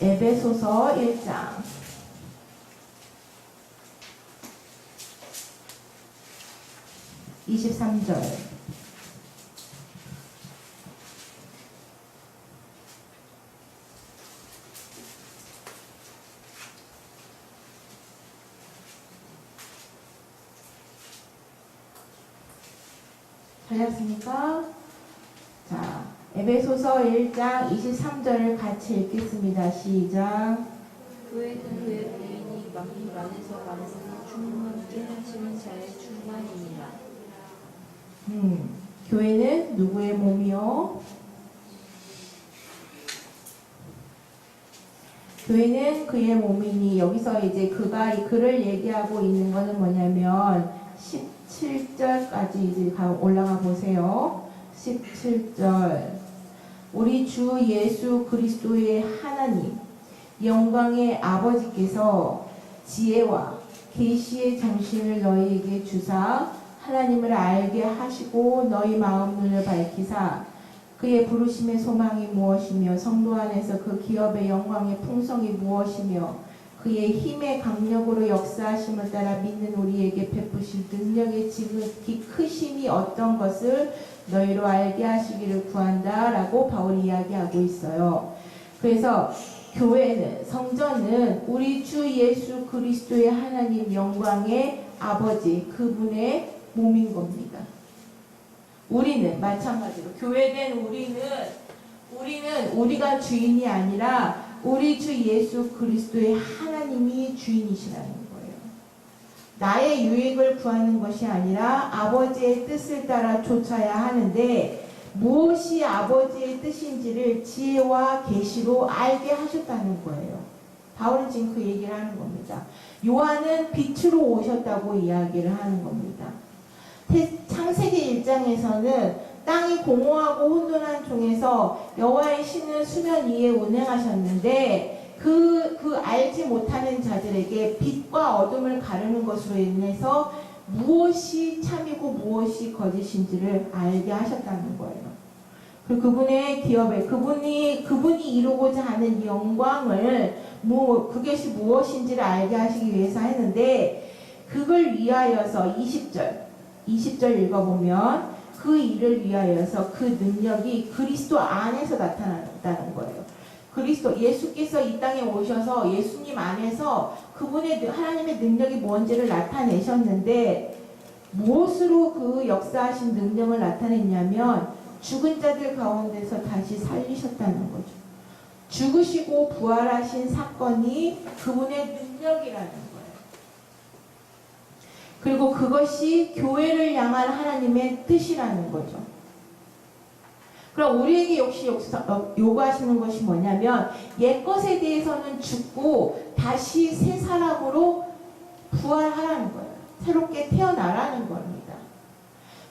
에베소서 1장 23절. 찾았습니까? 자, 에베소서 1장 23절을 같이 읽겠습니다. 시작. 교회는 왜 부인이 만민 안에서 충만케 하시는 자의 충만이니라. 교회는 누구의 몸이요? 교회는 그의 몸이니, 여기서 이제 그가 이 글을 얘기하고 있는 것은 뭐냐면 17절까지 이제 올라가 보세요. 17절. 우리 주 예수 그리스도의 하나님 영광의 아버지께서 지혜와 계시의 정신을 너희에게 주사 하나님을 알게 하시고 너희 마음 눈을 밝히사 그의 부르심의 소망이 무엇이며 성도 안에서 그 기업의 영광의 풍성이 무엇이며 그의 힘의 강력으로 역사하심을 따라 믿는 우리에게 베푸실 능력의 지극히 크심이 어떤 것을 너희로 알게 하시기를 구한다 라고 바울이 이야기하고 있어요. 그래서 교회는, 성전은 우리 주 예수 그리스도의 하나님 영광의 아버지, 그분의 몸인 겁니다. 우리는 마찬가지로 교회된 우리는 우리가 주인이 아니라 우리 주 예수 그리스도의 하나님이 주인이시라는 거예요. 나의 유익을 구하는 것이 아니라 아버지의 뜻을 따라 쫓아야 하는데 무엇이 아버지의 뜻인지를 지혜와 계시로 알게 하셨다는 거예요. 바울은 지금 그 얘기를 하는 겁니다. 요한은 빛으로 오셨다고 이야기를 하는 겁니다. 창세기 1장에서는 땅이 공허하고 혼돈한 중에서 여호와의 신은 수면 위에 운행하셨는데 그 알지 못하는 자들에게 빛과 어둠을 가르는 것으로 인해서 무엇이 참이고 무엇이 거짓인지를 알게 하셨다는 거예요. 그리고 그분의 기업에 그분이 이루고자 하는 영광을 그것이 무엇인지를 알게 하시기 위해서 했는데 그걸 위하여서 20절 읽어보면 그 일을 위하여서 그 능력이 그리스도 안에서 나타났다는 거예요. 예수께서 이 땅에 오셔서 예수님 안에서 그분의 하나님의 능력이 뭔지를 나타내셨는데 무엇으로 그 역사하신 능력을 나타냈냐면 죽은 자들 가운데서 다시 살리셨다는 거죠. 죽으시고 부활하신 사건이 그분의 능력이라는 거예요. 그리고 그것이 교회를 향한 하나님의 뜻이라는 거죠. 그럼 우리에게 역시 요구하시는 것이 뭐냐면 옛것에 대해서는 죽고 다시 새 사람으로 부활하라는 거예요. 새롭게 태어나라는 겁니다.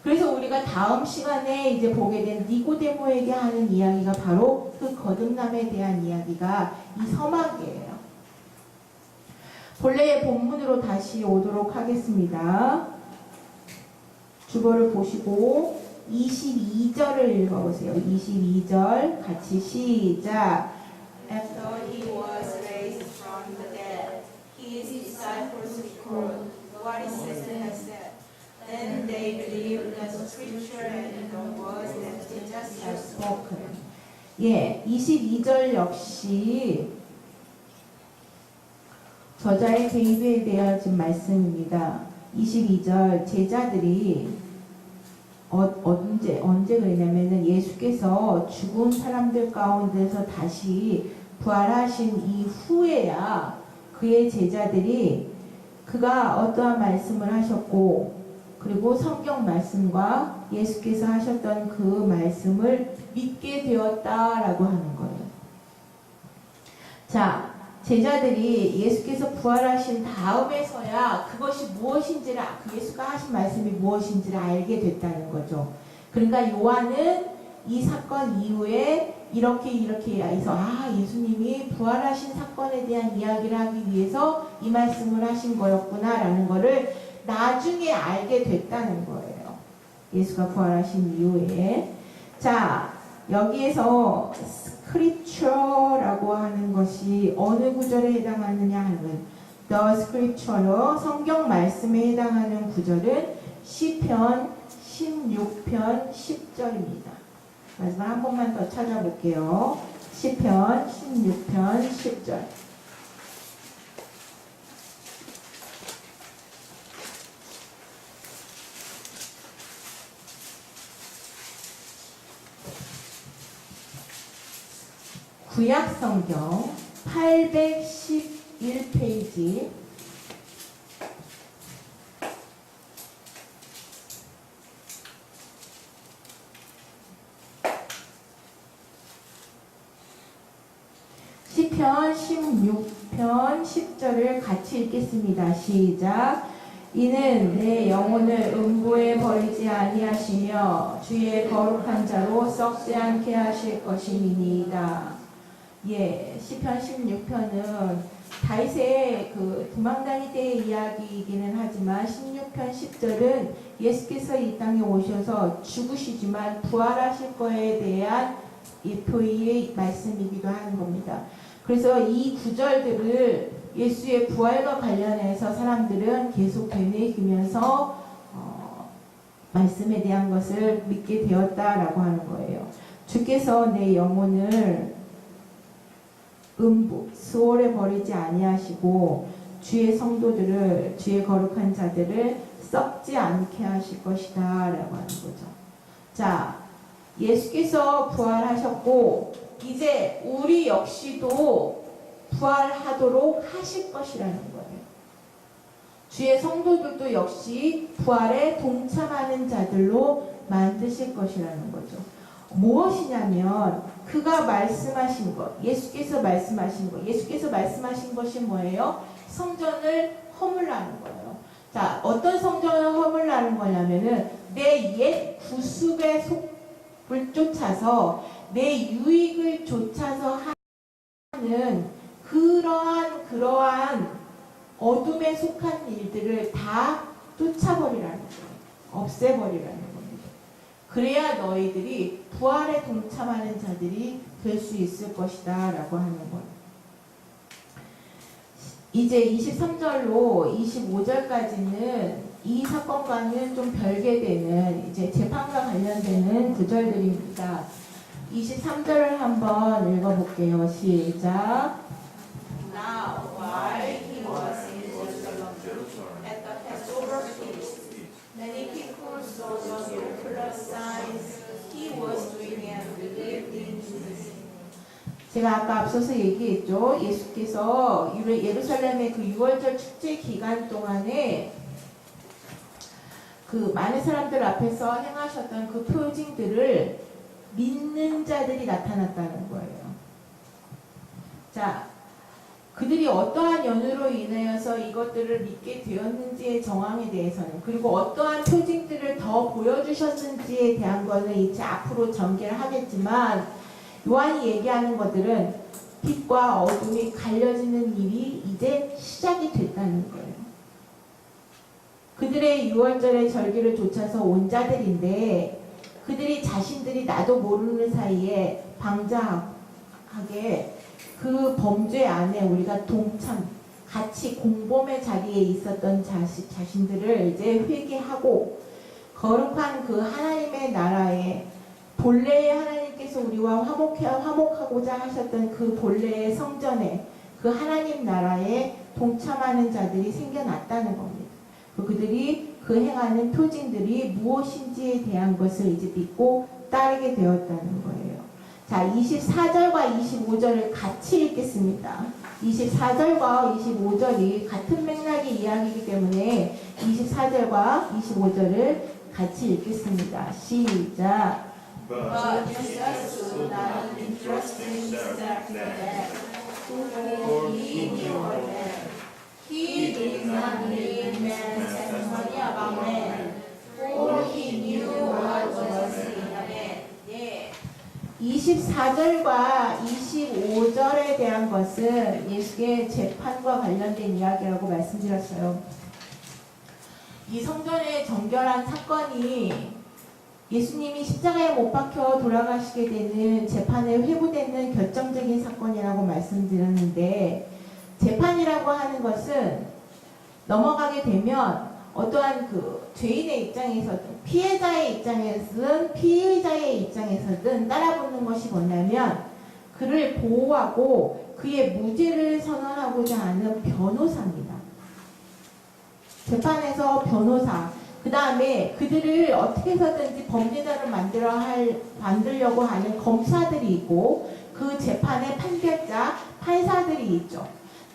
그래서 우리가 다음 시간에 이제 보게 된 니고데모에게 하는 이야기가 바로 그 거듭남에 대한 이야기가 이 서막이에요. 본래의 본문으로 다시 오도록 하겠습니다. 주보를 보시고 22절을 읽어보세요. 22절 같이 시작. After he was raised from the dead, his disciples recalled what he had said. Then they believed the scripture and the words that Jesus had spoken. 예, 22절 역시 저자의 개입에 대한 말씀입니다. 22절 제자들이 언제 그랬냐면은 예수께서 죽은 사람들 가운데서 다시 부활하신 이후에야 그의 제자들이 그가 어떠한 말씀을 하셨고 그리고 성경 말씀과 예수께서 하셨던 그 말씀을 믿게 되었다라고 하는 거예요. 자, 제자들이 예수께서 부활하신 다음에서야 그것이 무엇인지를 그 예수가 하신 말씀이 무엇인지를 알게 됐다는 거죠. 그러니까 요한은 이 사건 이후에 이렇게 해서 예수님이 부활하신 사건에 대한 이야기를 하기 위해서 이 말씀을 하신 거였구나라는 거를 나중에 알게 됐다는 거예요. 예수가 부활하신 이후에. 자, 여기에서 스크립처라고 하는 것이 어느 구절에 해당하느냐 하는 The Scripture로 성경 말씀에 해당하는 구절은 시편 16편 10절입니다. 마지막 한 번만 더 찾아볼게요. 시편 16편 10절. 구약성경 811페이지 시편 16편 10절을 같이 읽겠습니다. 시작. 이는 내 영혼을 음부에 버리지 아니하시며 주의 거룩한 자로 썩지 않게 하실 것임이니이다. 예, 시편 16편은 다윗의 그 도망다닐 때의 이야기이기는 하지만 16편 10절은 예수께서 이 땅에 오셔서 죽으시지만 부활하실 거에 대한 예표의 말씀이기도 하는 겁니다. 그래서 이 구절들을 예수의 부활과 관련해서 사람들은 계속 되뇌이면서 말씀에 대한 것을 믿게 되었다라고 하는 거예요. 주께서 내 영혼을 수월에 버리지 아니하시고 주의 성도들을, 주의 거룩한 자들을 썩지 않게 하실 것이다 라고 하는 거죠. 자, 예수께서 부활하셨고 이제 우리 역시도 부활하도록 하실 것이라는 거예요. 주의 성도들도 역시 부활에 동참하는 자들로 만드실 것이라는 거죠. 무엇이냐면 그가 말씀하신 것, 예수께서 말씀하신 것, 예수께서 말씀하신 것이 뭐예요? 성전을 허물라는 거예요. 자, 어떤 성전을 허물라는 거냐면은 내 옛 구습의 속을 쫓아서 내 유익을 쫓아서 하는 그러한 어둠에 속한 일들을 다 쫓아버리라는 거예요. 없애버리라는 겁니다. 그래야 너희들이 부활에 동참하는 자들이 될 수 있을 것이다 라고 하는 거예요. 이제 23절로 25절까지는 이 사건과는 좀 별개되는 이제 재판과 관련되는 구절들입니다. 23절을 한번 읽어볼게요. 시작. Now, while he was in Jerusalem at the Passover feast, many people saw the miraculous signs he was doing and believed in Jesus. 제가 아까 앞서서 얘기했죠. 예수께서 예루살렘의 그 6월절 축제 기간 동안에 그 많은 사람들 앞에서 행하셨던 그 표징들을 믿는 자들이 나타났다는 거예요. 자, 그들이 어떠한 연유로 인하여서 이것들을 믿게 되었는지의 정황에 대해서는, 그리고 어떠한 표징들을 더 보여주셨는지에 대한 거는 이제 앞으로 전개를 하겠지만, 요한이 얘기하는 것들은 빛과 어둠이 갈려지는 일이 이제 시작이 됐다는 거예요. 그들의 6월절의 절기를 좇아서 온 자들인데 그들이 자신들이 나도 모르는 사이에 방자하게 그 범죄 안에 우리가 같이 공범의 자리에 있었던 자신들을 이제 회개하고 거룩한 그 하나님의 나라에 본래의 하나님께서 우리와 화목하고자 하셨던 그 본래의 성전에 그 하나님 나라에 동참하는 자들이 생겨났다는 겁니다. 그들이 그 행하는 표징들이 무엇인지에 대한 것을 이제 믿고 따르게 되었다는 거예요. 자, 24절과 25절을 같이 읽겠습니다. 24절과 25절이 같은 맥락의 이야기이기 때문에 24절과 25절을 같이 읽겠습니다. 시작. But Jesus would not entrust himself to them, for he knew them. He did not need man's testimony about men, for he knew what was in man. 네. 24절과 25절에 대한 것은 예수의 재판과 관련된 이야기라고 말씀드렸어요. 이 성전의 정결한 사건이 예수님이 십자가에 못 박혀 돌아가시게 되는 재판에 회부되는 결정적인 사건이라고 말씀드렸는데, 재판이라고 하는 것은 넘어가게 되면 어떠한 그 죄인의 입장에서든 피해자의 입장에서든 피의자의 입장에서든 따라붙는 것이 뭐냐면 그를 보호하고 그의 무죄를 선언하고자 하는 변호사입니다. 재판에서 변호사, 그 다음에 그들을 어떻게 해서든지 범죄자를 만들려고 하는 검사들이 있고 그 재판의 판결자, 판사들이 있죠.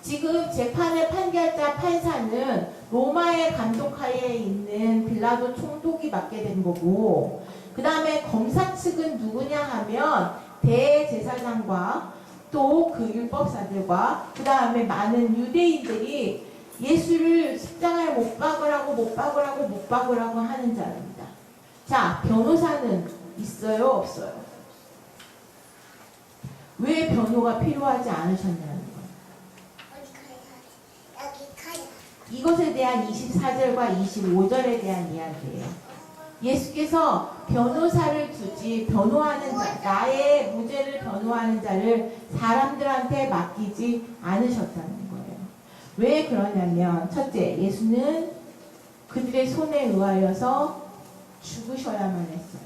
지금 재판의 판결자, 판사는 로마의 감독하에 있는 빌라도 총독이 맡게 된 거고, 그 다음에 검사 측은 누구냐 하면 대제사장과 또 그 율법사들과 그 다음에 많은 유대인들이 예수를 십자가에 못 박으라고 하는 자입니다. 자, 변호사는 있어요, 없어요? 왜 변호가 필요하지 않으셨냐는 거예요. 이것에 대한 24절과 25절에 대한 이야기예요. 예수께서 변호사를 두지 변호하는 자, 나의 무죄를 변호하는 자를 사람들한테 맡기지 않으셨다는 거예요. 왜 그러냐면 첫째, 예수는 그들의 손에 의하여서 죽으셔야만 했어요.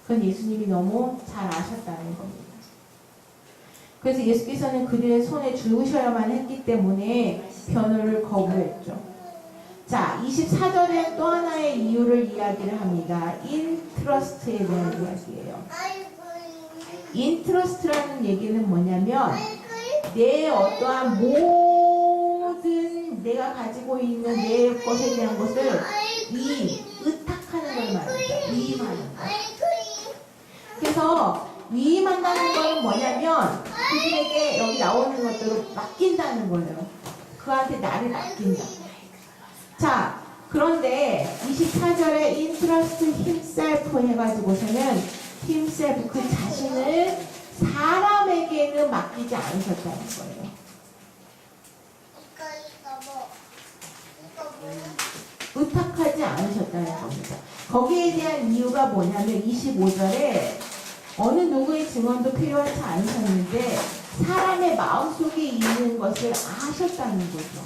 그건 예수님이 너무 잘 아셨다는 겁니다. 그래서 예수께서는 그들의 손에 죽으셔야만 했기 때문에 변호를 거부했죠. 자, 24절에 또 하나의 이유를 이야기를 합니다. 인트러스트에 대한 이야기예요. 인트러스트라는 얘기는 뭐냐면 내 어떠한 모든 내가 가지고 있는 내 것에 대한 것을 의탁하는 걸 말합니다. 위임하는 거. 그래서 위임한다는 건 뭐냐면 그들에게 여기 나오는 것대로 맡긴다는 거예요. 그한테 나를 맡긴다. 자, 그런데 24절에 인트러스트 힘셀프 해가지고서는 힘셀프 그 자신을 사람에게는 맡기지 않으셨다는 거예요. 의탁하지 않으셨다는 겁니다. 거기에 대한 이유가 뭐냐면 25절에 어느 누구의 증언도 필요하지 않으셨는데 사람의 마음속에 있는 것을 아셨다는 거죠.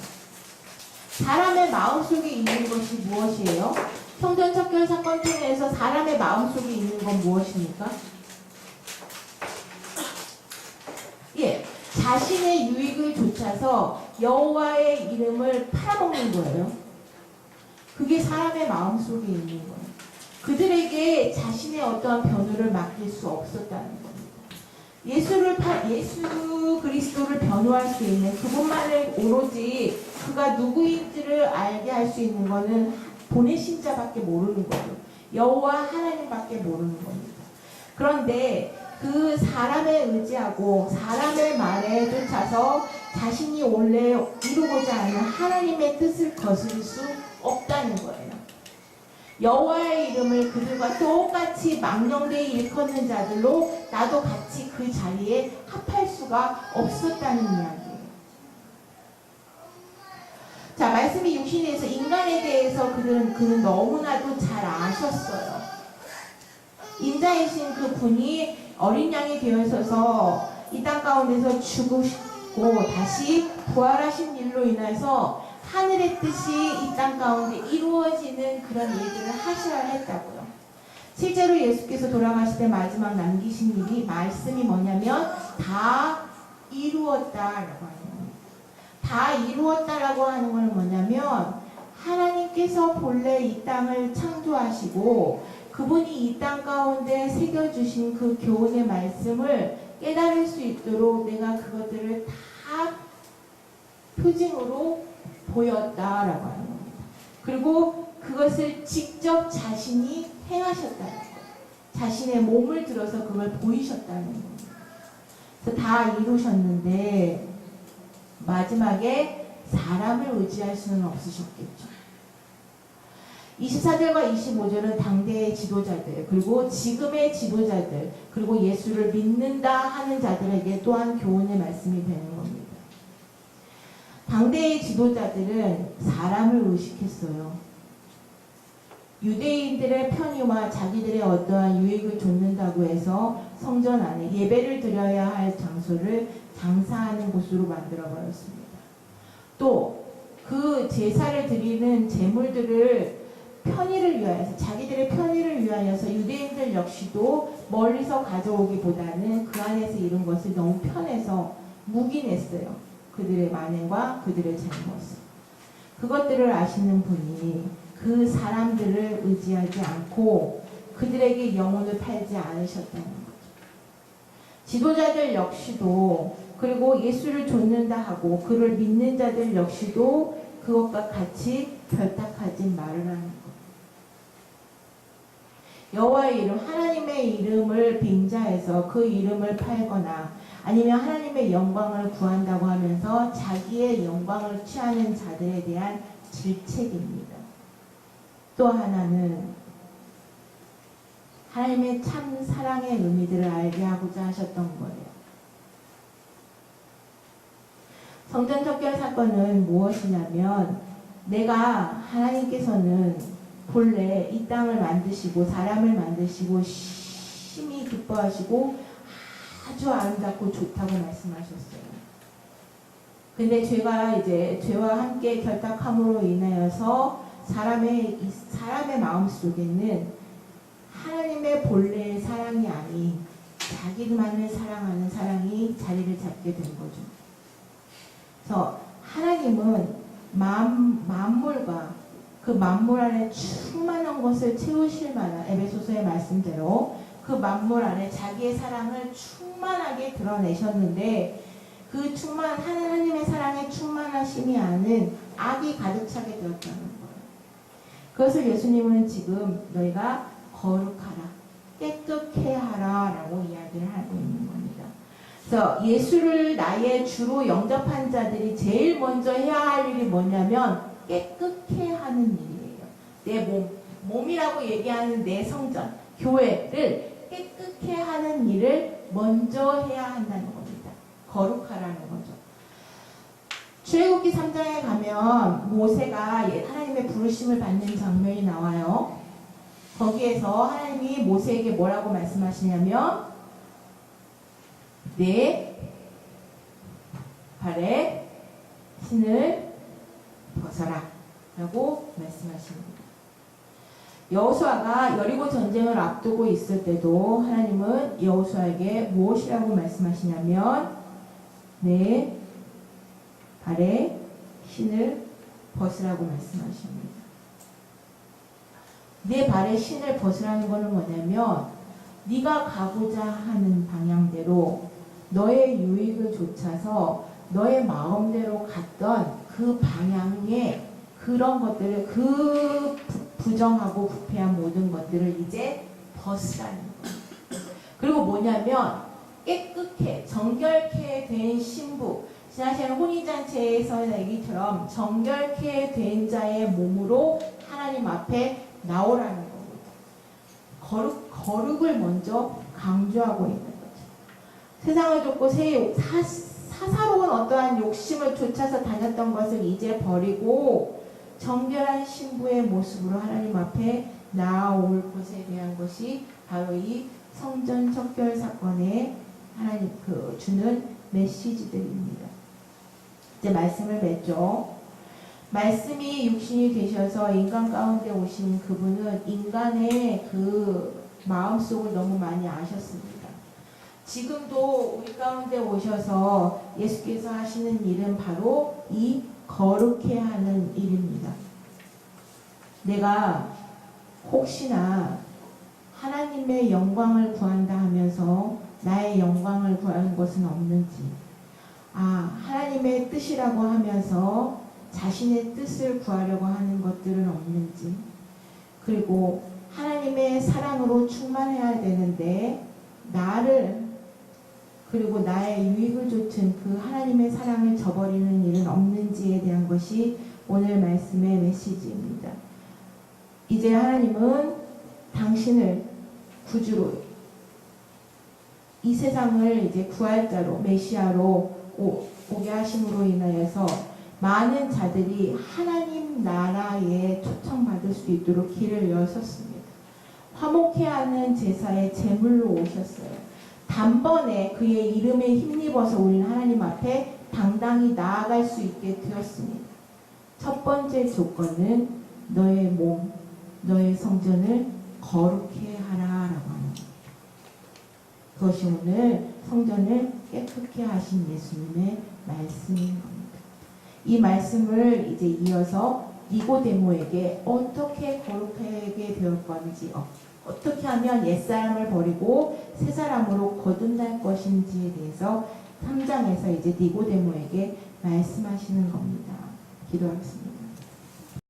사람의 마음속에 있는 것이 무엇이에요? 성전 척결 사건 통해서 사람의 마음속에 있는 건 무엇입니까? 예, 자신의 유익을 좇아서 여호와의 이름을 팔아먹는 거예요. 그게 사람의 마음속에 있는 거예요. 그들에게 자신의 어떠한 변호를 맡길 수 없었다는 겁니다. 예수 그리스도를 변호할 수 있는 그분만을 오로지 그가 누구인지를 알게 할 수 있는 것은 보내신 자밖에 모르는 거죠. 여호와 하나님밖에 모르는 겁니다. 그런데 그 사람에 의지하고 사람의 말에 쫓아서 자신이 원래 이루고자 하는 하나님의 뜻을 거스릴 수 없다는 거예요. 여호와의 이름을 그들과 똑같이 망령되이 일컫는 자들로 나도 같이 그 자리에 합할 수가 없었다는 이야기예요. 자, 말씀이 육신에서 인간에 대해서 그는 너무나도 잘 아셨어요. 인자이신 그 분이 어린 양이 되어서서 이 땅 가운데서 죽으시고 다시 부활하신 일로 인해서 하늘의 뜻이 이 땅 가운데 이루어지는 그런 일들을 하셔야 했다고요. 실제로 예수께서 돌아가실 때 마지막 남기신 일이 말씀이 뭐냐면 다 이루었다라고 하는 겁니다. 다 이루었다라고 하는 건 뭐냐면 하나님께서 본래 이 땅을 창조하시고 그분이 이 땅 가운데 새겨주신 그 교훈의 말씀을 깨달을 수 있도록 내가 그것들을 다 표징으로 보였다라고 하는 겁니다. 그리고 그것을 직접 자신이 행하셨다는 거예요. 자신의 몸을 들어서 그걸 보이셨다는 겁니다. 그래서 다 이루셨는데 마지막에 사람을 의지할 수는 없으셨겠죠. 24절과 25절은 당대의 지도자들 그리고 지금의 지도자들 그리고 예수를 믿는다 하는 자들에게 또한 교훈의 말씀이 되는 겁니다. 당대의 지도자들은 사람을 의식했어요. 유대인들의 편의와 자기들의 어떠한 유익을 좇는다고 해서 성전 안에 예배를 드려야 할 장소를 장사하는 곳으로 만들어버렸습니다. 또 그 제사를 드리는 제물들을 편의를 위하여서 자기들의 편의를 위하여서 유대인들 역시도 멀리서 가져오기보다는 그 안에서 이룬 것을 너무 편해서 묵인했어요. 그들의 만행과 그들의 잘못을. 그것들을 아시는 분이 그 사람들을 의지하지 않고 그들에게 영혼을 팔지 않으셨다는 거죠. 지도자들 역시도 그리고 예수를 좇는다 하고 그를 믿는 자들 역시도 그것과 같이 결탁하지 말으라는 것. 여호와의 이름, 하나님의 이름을 빙자해서 그 이름을 팔거나 아니면 하나님의 영광을 구한다고 하면서 자기의 영광을 취하는 자들에 대한 질책입니다. 또 하나는 하나님의 참 사랑의 의미들을 알게 하고자 하셨던 거예요. 성전 척결 사건은 무엇이냐면 내가 하나님께서는 본래 이 땅을 만드시고 사람을 만드시고 심히 기뻐하시고 아주 아름답고 좋다고 말씀하셨어요. 근데 죄와 함께 결탁함으로 인하여서 사람의 마음 속에는 하나님의 본래의 사랑이 아닌 자기만을 사랑하는 사랑이 자리를 잡게 된 거죠. 그래서 하나님은 만물과 그 만물 안에 충만한 것을 채우실 만한 에베소서의 말씀대로 그 만물 안에 자기의 사랑을 충만하게 드러내셨는데 그 하나님의 사랑에 충만하심이 아닌 악이 가득 차게 되었다는 거예요. 그것을 예수님은 지금 너희가 거룩하라, 깨끗해 하라 라고 이야기를 하고 있는 겁니다. 그래서 예수를 나의 주로 영접한 자들이 제일 먼저 해야 할 일이 뭐냐면 깨끗해 하는 일이에요. 내 몸이라고 얘기하는 내 성전, 교회를 깨끗해 하는 일을 먼저 해야 한다는 겁니다. 거룩하라는 거죠. 출애굽기 3장에 가면 모세가 하나님의 부르심을 받는 장면이 나와요. 거기에서 하나님이 모세에게 뭐라고 말씀하시냐면 내 발에 신을 벗어라 라고 말씀하십니다. 여호수아가 여리고 전쟁을 앞두고 있을 때도 하나님은 여호수아에게 무엇이라고 말씀하시냐면 내 발에 신을 벗으라고 말씀하십니다. 내 발에 신을 벗으라는 것은 뭐냐면 네가 가고자 하는 방향대로 너의 유익을 좇아서 너의 마음대로 갔던 그 방향의 그런 것들을 그 부정하고 부패한 모든 것들을 이제 벗으라는 거예요. 그리고 뭐냐면 깨끗해 정결케 된 신부 지난 시간 혼인잔치에서 얘기처럼 정결케 된 자의 몸으로 하나님 앞에 나오라는 겁니다. 거룩을 먼저 강조하고 있는 거죠. 세상을 쫓고 사사로운 어떠한 욕심을 쫓아서 다녔던 것을 이제 버리고 정결한 신부의 모습으로 하나님 앞에 나아올 것에 대한 것이 바로 이 성전 척결 사건에 하나님 주는 메시지들입니다. 이제 말씀을 맺죠. 말씀이 육신이 되셔서 인간 가운데 오신 그분은 인간의 그 마음속을 너무 많이 아셨습니다. 지금도 우리 가운데 오셔서 예수께서 하시는 일은 바로 이 거룩해 하는 일입니다. 내가 혹시나 하나님의 영광을 구한다 하면서 나의 영광을 구하는 것은 없는지, 하나님의 뜻이라고 하면서 자신의 뜻을 구하려고 하는 것들은 없는지, 그리고 하나님의 사랑으로 충만해야 되는데 그리고 나의 유익을 좇은 그 하나님의 사랑을 저버리는 일은 없는지에 대한 것이 오늘 말씀의 메시지입니다. 이제 하나님은 당신을 구주로 이 세상을 이제 구할자로 메시아로 오게 하심으로 인하여서 많은 자들이 하나님 나라에 초청받을 수 있도록 길을 여셨습니다. 화목해 하는 제사의 제물로 오셨어요. 단번에 그의 이름에 힘입어서 우리는 하나님 앞에 당당히 나아갈 수 있게 되었습니다. 첫 번째 조건은 너의 몸, 너의 성전을 거룩해 하라라고 하는 겁니다. 그것이 오늘 성전을 깨끗게 하신 예수님의 말씀인 겁니다. 이 말씀을 이제 이어서 니고데모에게 어떻게 거룩하게 되을 건지, 어떻게 하면 옛사람을 버리고 새사람으로 거듭날 것인지에 대해서 3장에서 이제 니고데모에게 말씀하시는 겁니다. 기도하겠습니다.